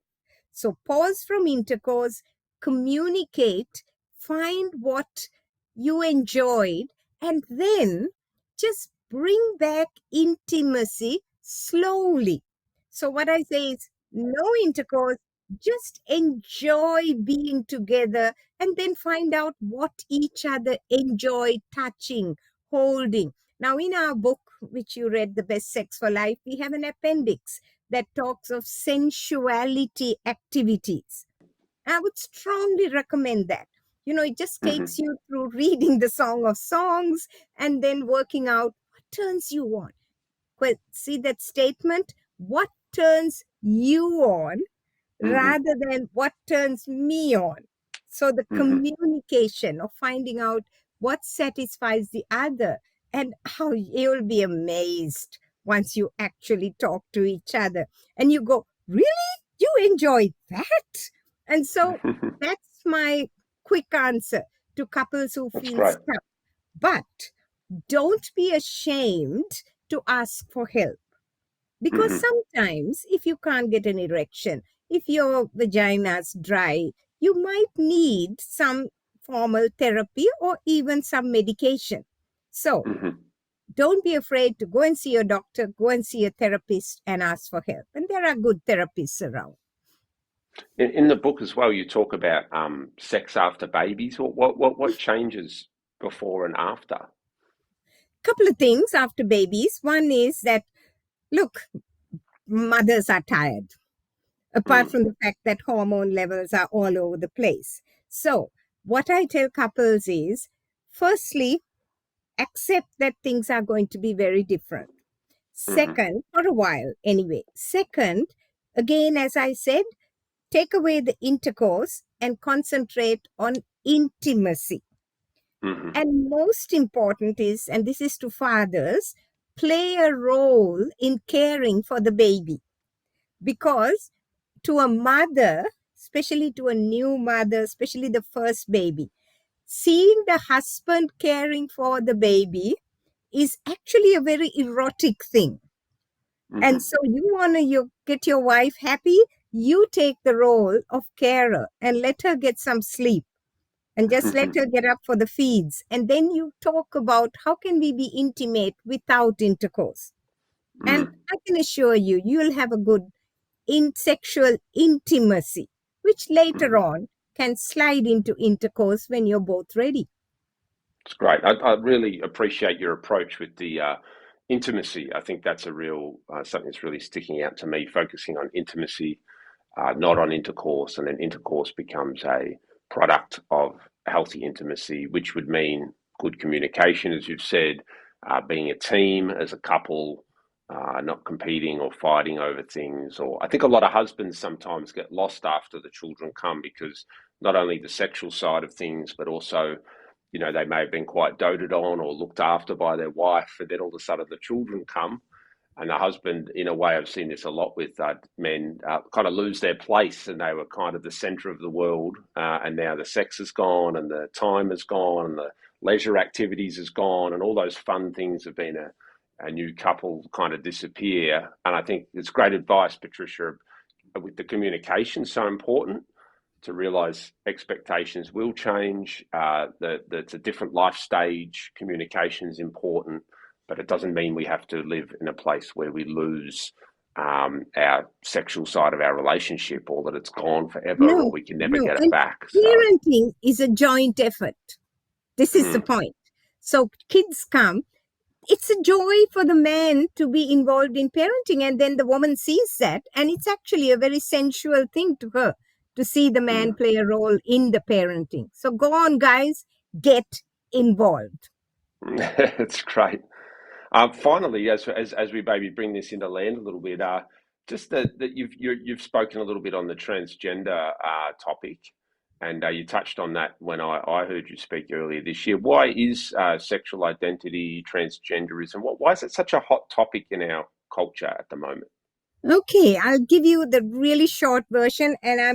S2: So pause from intercourse, communicate, find what you enjoyed, and then just bring back intimacy slowly. So what I say is no intercourse, just enjoy being together and then find out what each other enjoy touching, holding. Now, in our book, which you read, The Best Sex for Life, we have an appendix that talks of sensuality activities. I would strongly recommend that. It just takes
S1: Hmm.
S2: you through reading the Song of Songs and then working out what turns you on. See that statement? What turns you on
S1: Hmm.
S2: rather than what turns me on. So the
S1: Hmm.
S2: communication of finding out what satisfies the other, and how you'll be amazed once you actually talk to each other and you go, really? You enjoyed that? And so that's my quick answer to couples who
S1: That's
S2: feel
S1: great.
S2: stuck. But don't be ashamed to ask for help, because
S1: Hmm.
S2: sometimes if you can't get an erection, if your vagina's dry, you might need some formal therapy or even some medication. So
S1: Hmm.
S2: don't be afraid to go and see your doctor, go and see a therapist and ask for help. And there are good therapists around.
S1: In the book as well, you talk about sex after babies. What changes before and after?
S2: Couple of things after babies. One is that, look, mothers are tired, apart
S1: Mm,
S2: from the fact that hormone levels are all over the place. So, what I tell couples is, firstly, accept that things are going to be very different.
S1: hmm.
S2: Second, for a while anyway. Second, again, as I said, take away the intercourse and concentrate on intimacy.
S1: Hmm.
S2: And most important is, and this is to fathers, play a role in caring for the baby. Because to a mother, especially to a new mother, especially the first baby, seeing the husband caring for the baby is actually a very erotic thing. And
S1: Hmm.
S2: so you want to get your wife happy, you take the role of carer and let her get some sleep and just let
S1: Hmm.
S2: her get up for the feeds. And then you talk about how can we be intimate without intercourse. And
S1: Mm.
S2: I can assure you, you'll have a good sexual intimacy, which later
S1: Hmm.
S2: on can slide into intercourse when you're both ready.
S1: It's great. I really appreciate your approach with the intimacy. I think that's a real something that's really sticking out to me, focusing on intimacy, not on intercourse, and then intercourse becomes a product of healthy intimacy, which would mean good communication, as you've said, being a team as a couple, not competing or fighting over things. Or I think a lot of husbands sometimes get lost after the children come because not only the sexual side of things, but also, they may have been quite doted on or looked after by their wife, and then all of a sudden the children come, and the husband, in a way, I've seen this a lot with men, kind of lose their place, and they were kind of the center of the world, and now the sex is gone, and the time is gone, and the leisure activities is gone, and all those fun things have been a new couple kind of disappear. And I think it's great advice, Patricia, with the communication so important to realize expectations will change. That it's a different life stage. Communication is important, but it doesn't mean we have to live in a place where we lose our sexual side of our relationship, or that it's gone forever, or
S2: No,
S1: we can never
S2: no.
S1: get it
S2: And
S1: back. So,
S2: parenting is a joint effort. This is the
S1: mm,
S2: point. So kids come, it's a joy for the man to be involved in parenting, and then the woman sees that, and it's actually a very sensual thing to her to see the man
S1: mm.
S2: play a role in the parenting. So go on, guys, get involved.
S1: It's great. Finally, as we maybe bring this into land a little bit, just that you've spoken a little bit on the transgender topic, and you touched on that when I heard you speak earlier this year. Why is sexual identity, transgenderism, why is it such a hot topic in our culture at the moment?
S2: Okay, I'll give you the really short version. And I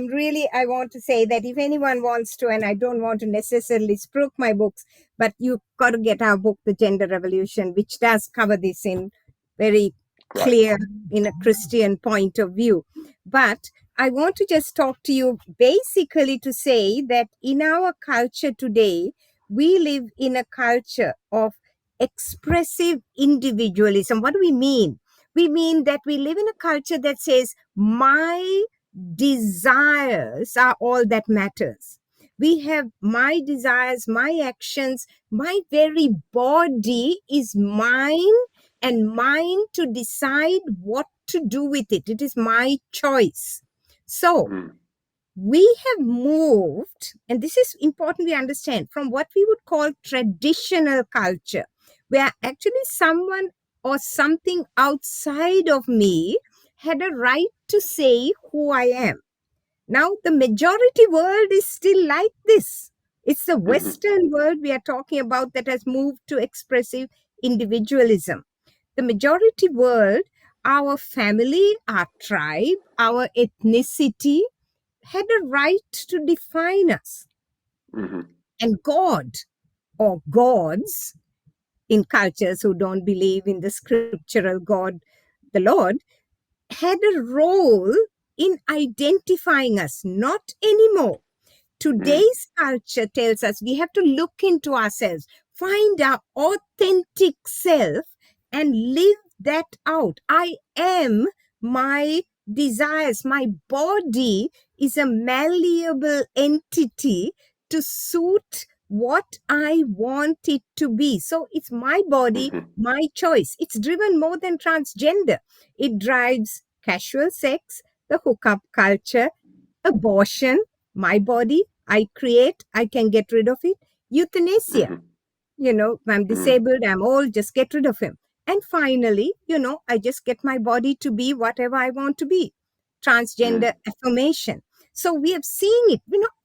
S2: want to say that if anyone wants to, and I don't want to necessarily spruik my books, but you've got to get our book, The Gender Revolution, which does cover this in very
S1: Great.
S2: clear, in a Christian point of view. But I want to just talk to you basically to say that in our culture today, we live in a culture of expressive individualism. What do we mean? We mean that we live in a culture that says, my desires are all that matters. We have my desires, my actions, my very body is mine, and mine to decide what to do with it. It is my choice. So,
S1: Mm,
S2: we have moved, and this is important we understand, from what we would call traditional culture, where actually someone or something outside of me had a right to say who I am. Now, the majority world is still like this. It's the
S1: hmm.
S2: Western world we are talking about that has moved to expressive individualism. The majority world, our family, our tribe, our ethnicity, had a right to define us.
S1: Hmm.
S2: And God or gods in cultures who don't believe in the scriptural God, the Lord, had a role in identifying us. Not anymore.
S1: mm,
S2: Today's culture tells us we have to look into ourselves, find our authentic self, and live that out. I am my desires. My body is a malleable entity to suit what I want it to be. So it's my body,
S1: mhm,
S2: my choice. It's driven more than transgender. It drives casual sex, the hookup culture, abortion, my body, I create, I can get rid of it. Euthanasia,
S1: mhm,
S2: I'm
S1: mm,
S2: disabled, I'm old, just get rid of him. And finally, I just get my body to be whatever I want to be. Transgender
S1: mm,
S2: affirmation. So we have seen it.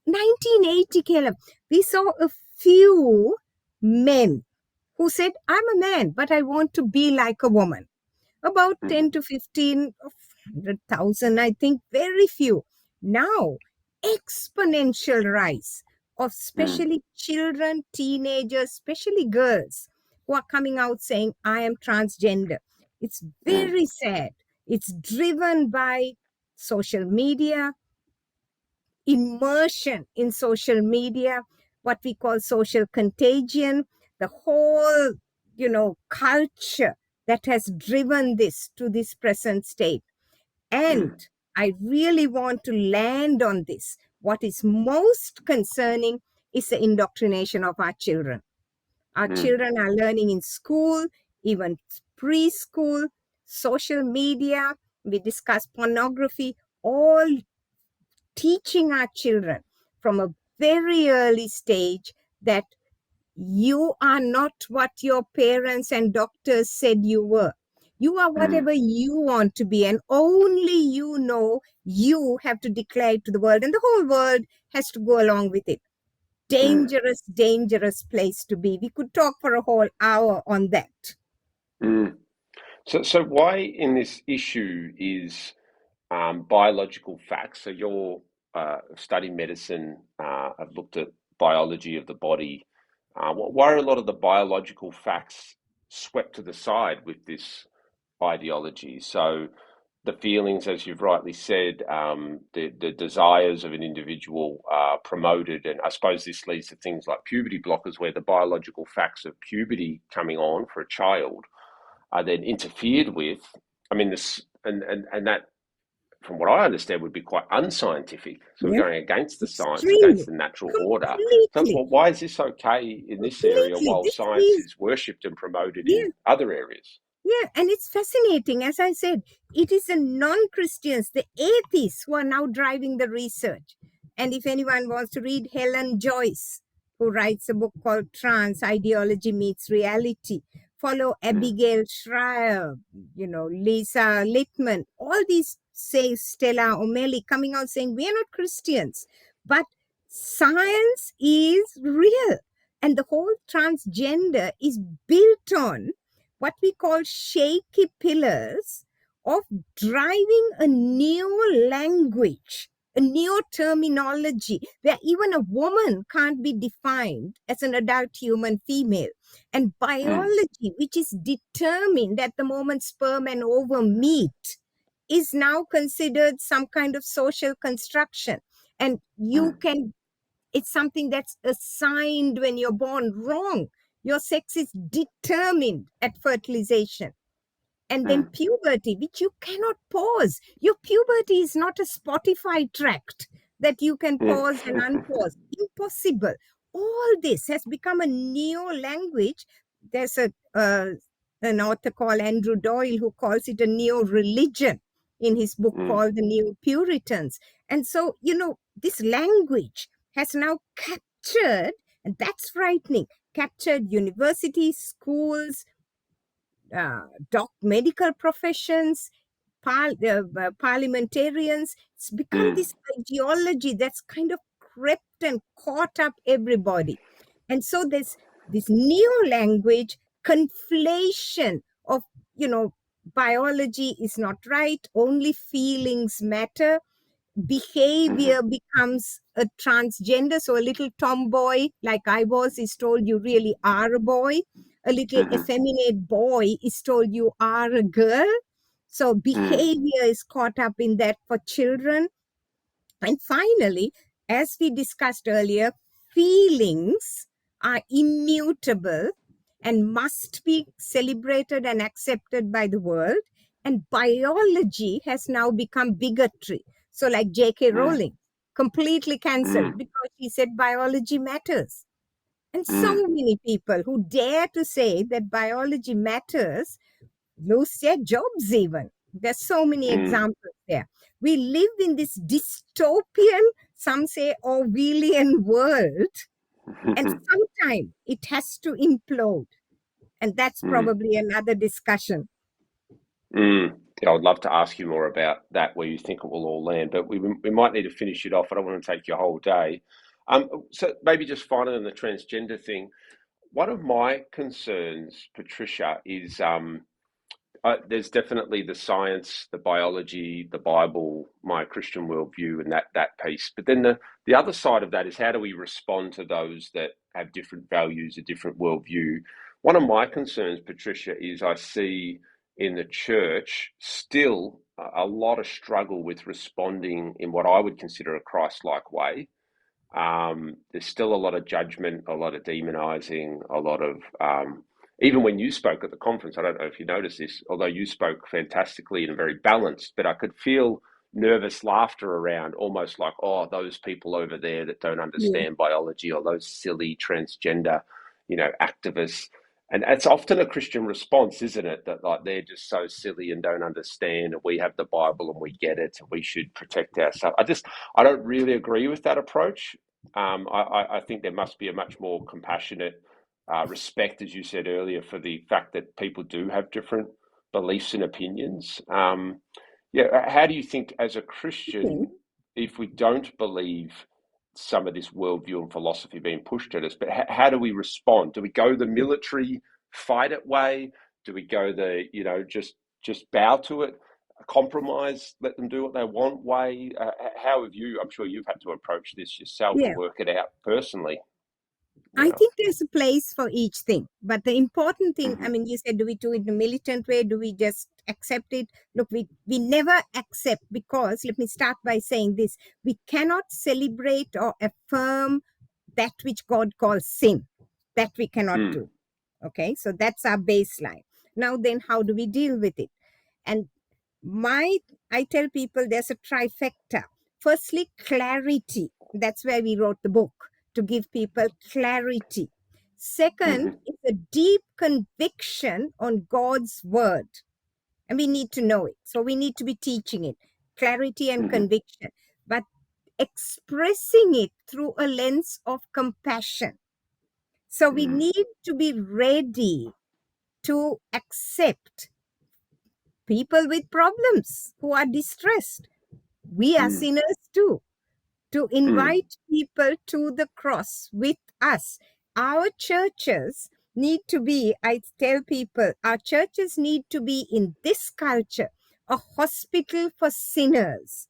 S2: 1980, Caleb, we saw a few men who said, I'm a man, but I want to be like a woman. About 10
S1: mhm,
S2: to 15 of 100,000, I think, very few. Now, exponential rise of
S1: mm,
S2: especially children, teenagers, especially girls who are coming out saying, I am transgender. It's
S1: mm,
S2: very sad. It's driven by social media, immersion in social media, what we call social contagion, the whole, culture that has driven this to this present state. And
S1: mm,
S2: I really want to land on this. What is most concerning is the indoctrination of our children. Our
S1: mm,
S2: children are learning in school, even preschool, social media. We discuss pornography, all teaching our children from a very early stage that you are not what your parents and doctors said you were. You are
S1: mm,
S2: whatever you want to be, and only you know. You have to declare it to the world, and the whole world has to go along with it.
S1: mm,
S2: Dangerous, dangerous place to be. We could talk for a whole hour on that.
S1: mm. So why in this issue is biological facts? So you're studying medicine, have looked at biology of the body. Why are a lot of the biological facts swept to the side with this ideology? So the feelings, as you've rightly said, the desires of an individual are promoted, and I suppose this leads to things like puberty blockers, where the biological facts of puberty coming on for a child are then interfered with. I mean, this and that, from what I understand, would be quite unscientific. So we're
S2: Yeah,
S1: going against the science, against
S2: extremely,
S1: the natural order. So
S2: completely,
S1: why is this okay in this area
S2: completely.
S1: while
S2: This
S1: science
S2: is,
S1: is worshipped and promoted
S2: yeah.
S1: in other areas?
S2: Yeah, and it's fascinating. As I said, it is the non Christians, the atheists, who are now driving the research. And if anyone wants to read Helen Joyce, who writes a book called Trans Ideology Meets Reality, follow
S1: Mm,
S2: Abigail Schreier, Lisa Littman, all these say Stella O'Malley coming out saying, we are not Christians, but science is real. And the whole transgender is built on what we call shaky pillars of driving a new language, a new terminology, where even a woman can't be defined as an adult human female. And
S1: mm,
S2: biology, which is determined at the moment sperm and ovum meet, is now considered some kind of social construction. And
S1: mm,
S2: it's something that's assigned when you're born. Wrong. Your sex is determined at fertilization. And then
S1: mm,
S2: puberty, which you cannot pause. Your puberty is not a Spotify tract that you can
S1: mm,
S2: pause and unpause. Impossible. All this has become a neo language. There's an author called Andrew Doyle who calls it a neo religion in his book
S1: mm,
S2: called The New Puritans. And so, this language has now captured, and that's frightening, captured universities, schools, medical professions, parliamentarians. It's become
S1: mm,
S2: this ideology that's kind of crept and caught up everybody. And so there's this neo language conflation of, you know, biology is not right, only feelings matter.
S1: mhm,
S2: Behavior becomes a transgender. So a little tomboy, like I was, is told you really are a boy. A little
S1: mhm,
S2: effeminate boy is told you are a girl. So
S1: mm,
S2: behavior is caught up in that for children. And finally, as we discussed earlier, feelings are immutable and must be celebrated and accepted by the world. And biology has now become bigotry. So, like J.K.
S1: mm,
S2: Rowling, completely cancelled
S1: mm,
S2: because she said biology matters. And so
S1: mm,
S2: many people who dare to say that biology matters lose their jobs even. There's so many
S1: mm.
S2: examples there. We live in this dystopian, some say Orwellian world, and sometimes it has to implode. And that's
S1: Mm,
S2: probably another discussion.
S1: mm. Yeah, I'd love to ask you more about that, where you think it will all land, but we might need to finish it off. I don't want to take your whole day. So maybe just finally on the transgender thing, one of my concerns, Patricia, is there's definitely the science, the biology, the Bible, my Christian worldview, and that piece. But then the other side of that is, how do we respond to those that have different values, a different worldview? One of my concerns, Patricia, is I see in the church still a lot of struggle with responding in what I would consider a Christ-like way. There's still a lot of judgment, a lot of demonizing, a lot of even when you spoke at the conference, I don't know if you noticed this, although you spoke fantastically and very balanced, but I could feel nervous laughter around, almost like, oh, those people over there that don't
S2: Yeah.
S1: understand biology, or those silly transgender, activists. And it's often a Christian response, isn't it? That like they're just so silly and don't understand, and we have the Bible and we get it, and we should protect ourselves. I don't really agree with that approach. I think there must be a much more compassionate respect, as you said earlier, for the fact that people do have different beliefs and opinions. Yeah, how do you think, as a
S2: Okay.
S1: Christian, if we don't believe some of this worldview and philosophy being pushed at us, but how do we respond? Do we go the military fight it way? Do we go the, just bow to it, compromise, let them do what they want way? How have you, I'm sure you've had to approach this yourself and
S2: Yeah.
S1: work it out personally.
S2: I
S1: Yeah.
S2: think there's a place for each thing. But the important thing, I
S1: Hmm.
S2: mean, you said, do we do it in a militant way? Do we just accept it? Look, we never accept, because let me start by saying this: we cannot celebrate or affirm that which God calls sin. That we cannot
S1: Mm,
S2: do. Okay, so that's our baseline. Now, then, how do we deal with it? And my I tell people there's a trifecta. Firstly, clarity. That's where we wrote the book, to give people clarity. Second
S1: mhm,
S2: is a deep conviction on God's word, and we need to know it, so we need to be teaching it. Clarity and
S1: mhm,
S2: conviction, but expressing it through a lens of compassion. So we
S1: mm,
S2: need to be ready to accept people with problems who are distressed. We are
S1: mm,
S2: sinners too, to
S1: mm,
S2: invite people to the cross with us. Our churches need to be, I tell people, our churches need to be in this culture, a hospital for sinners.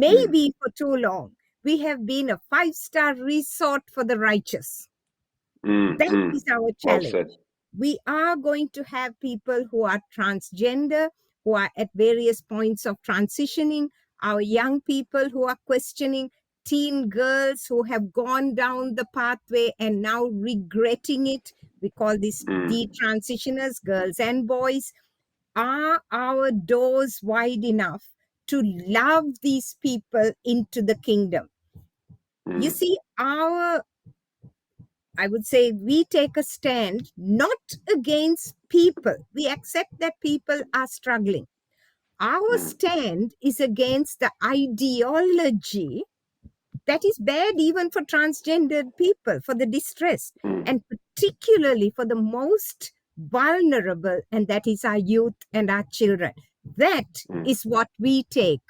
S1: mm,
S2: Maybe for too long, we have been a five-star resort for the righteous. That
S1: mm.
S2: is our
S1: Well
S2: challenge.
S1: said.
S2: We are going to have people who are transgender, who are at various points of transitioning, our young people who are questioning, teen girls who have gone down the pathway and now regretting it. We call this
S1: Mm,
S2: detransitioners, girls and boys. Are our doors wide enough to love these people into the kingdom? You
S1: mm,
S2: see, I would say we take a stand not against people. We accept that people are struggling. Our
S1: mm,
S2: stand is against the ideology that is bad even for transgendered people, for the distressed,
S1: mm,
S2: and particularly for the most vulnerable, and that is our youth and our children. That
S1: mm,
S2: is what we take,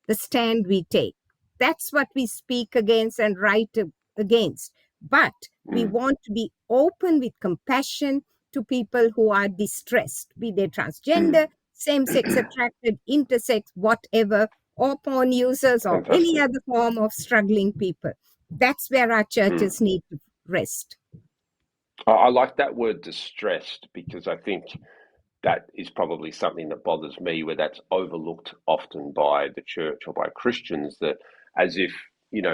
S2: the stand we take. That's what we speak against and write against. But we
S1: mm,
S2: want to be open with compassion to people who are distressed, be they transgender,
S1: mm.
S2: same sex attracted, intersex, whatever, or porn users, or any
S1: Fantastic.
S2: other form of struggling people. That's where our
S1: Mm.
S2: churches need to rest.
S1: I like that word distressed, because I think that is probably something that bothers me, where that's overlooked often by the church or by Christians, that as if,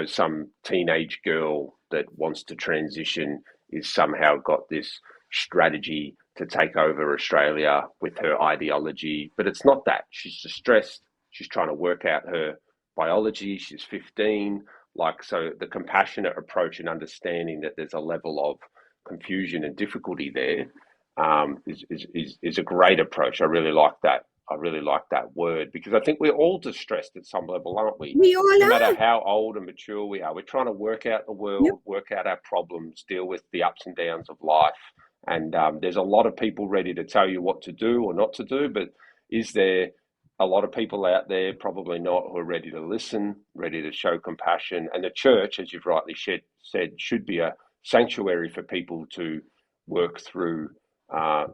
S1: some teenage girl that wants to transition is somehow got this strategy to take over Australia with her ideology. But it's not that. She's distressed. She's trying to work out her biology. She's 15. So the compassionate approach and understanding that there's a level of confusion and difficulty there is a great approach. I really like that. I really like that word, because I think we're all distressed at some level, aren't we?
S2: We all
S1: No matter
S2: are.
S1: how old and mature we are, we're trying to work out the
S2: Yep.
S1: world, work out our problems, deal with the ups and downs of life. And there's a lot of people ready to tell you what to do or not to do, but is there a lot of people out there? Probably not, who are ready to listen, ready to show compassion. And the church, as you've rightly said, should be a sanctuary for people to work through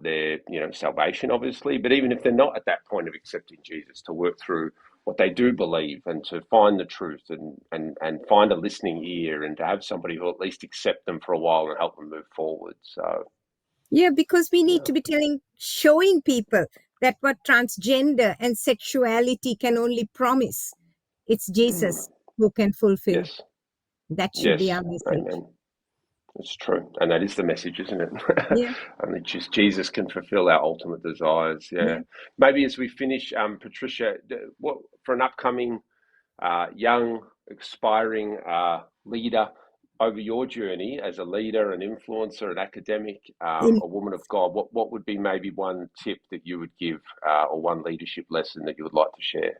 S1: their salvation, obviously, but even if they're not at that point of accepting Jesus, to work through what they do believe and to find the truth and find a listening ear, and to have somebody who at least accept them for a while and help them move forward. So
S2: Yeah, because we need
S1: yeah.
S2: to be showing people that what transgender and sexuality can only promise. It's Jesus who can fulfill.
S1: Yes,
S2: That should be
S1: yes,
S2: our message.
S1: amen. It's true, and that is the message, isn't it?
S2: Yeah,
S1: Only just Jesus can fulfill our ultimate desires. Yeah.
S2: yeah.
S1: Maybe as we finish, Patricia, what for an upcoming young, aspiring leader over your journey as a leader, an influencer, an academic,
S2: In
S1: a woman of God, what would be maybe one tip that you would give, or one leadership lesson that you would like to share?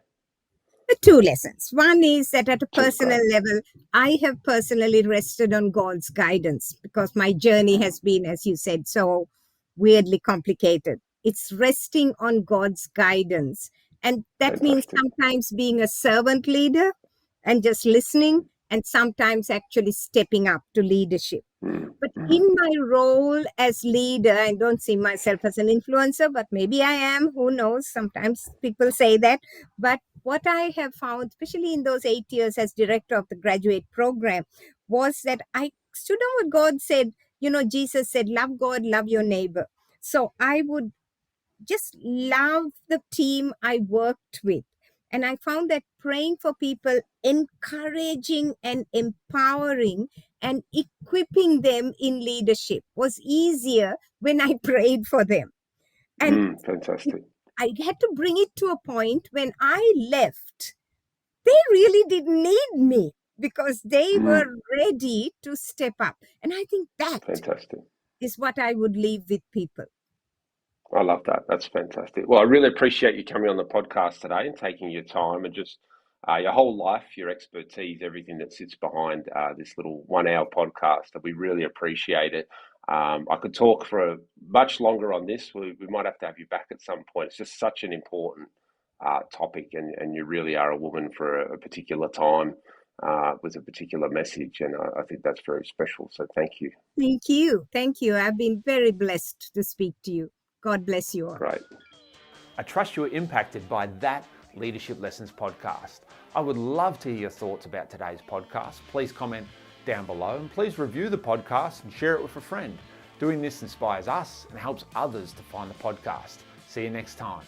S2: two lessons. One is that at a
S1: Two,
S2: personal
S1: great.
S2: level, I have personally rested on God's guidance because my journey has been, as you said, so weirdly complicated. It's resting on God's guidance. And that means
S1: Fantastic.
S2: sometimes being a servant leader and just listening, and sometimes actually stepping up to leadership.
S1: Mm,
S2: But
S1: mm.
S2: in my role as leader, I don't see myself as an influencer, but maybe I am. Who knows? Sometimes people say that. But what I have found, especially in those 8 years as director of the graduate program, was that I stood on what God said. Jesus said, love God, love your neighbor. So I would just love the team I worked with. And I found that praying for people, encouraging and empowering and equipping them in leadership was easier when I prayed for them. And
S1: Fantastic.
S2: I had to bring it to a point when I left, they really didn't need me because they were
S1: Mm,
S2: ready to step up. And I think that
S1: fantastic.
S2: is what I would leave with people.
S1: I love that. That's fantastic. Well, I really appreciate you coming on the podcast today and taking your time, and just your whole life, your expertise, everything that sits behind this little 1 hour podcast. We really appreciate it. I could talk for much longer on this. We might have to have you back at some point. It's just such an important topic, and you really are a woman for a particular time with a particular message, and I think that's very special. So thank you.
S2: Thank you. Thank you. I've been very blessed to speak to you. God bless you all.
S1: Great.
S3: I trust you were impacted by that Leadership Lessons podcast. I would love to hear your thoughts about today's podcast. Please comment down below, and please review the podcast and share it with a friend. Doing this inspires us and helps others to find the podcast. See you next time.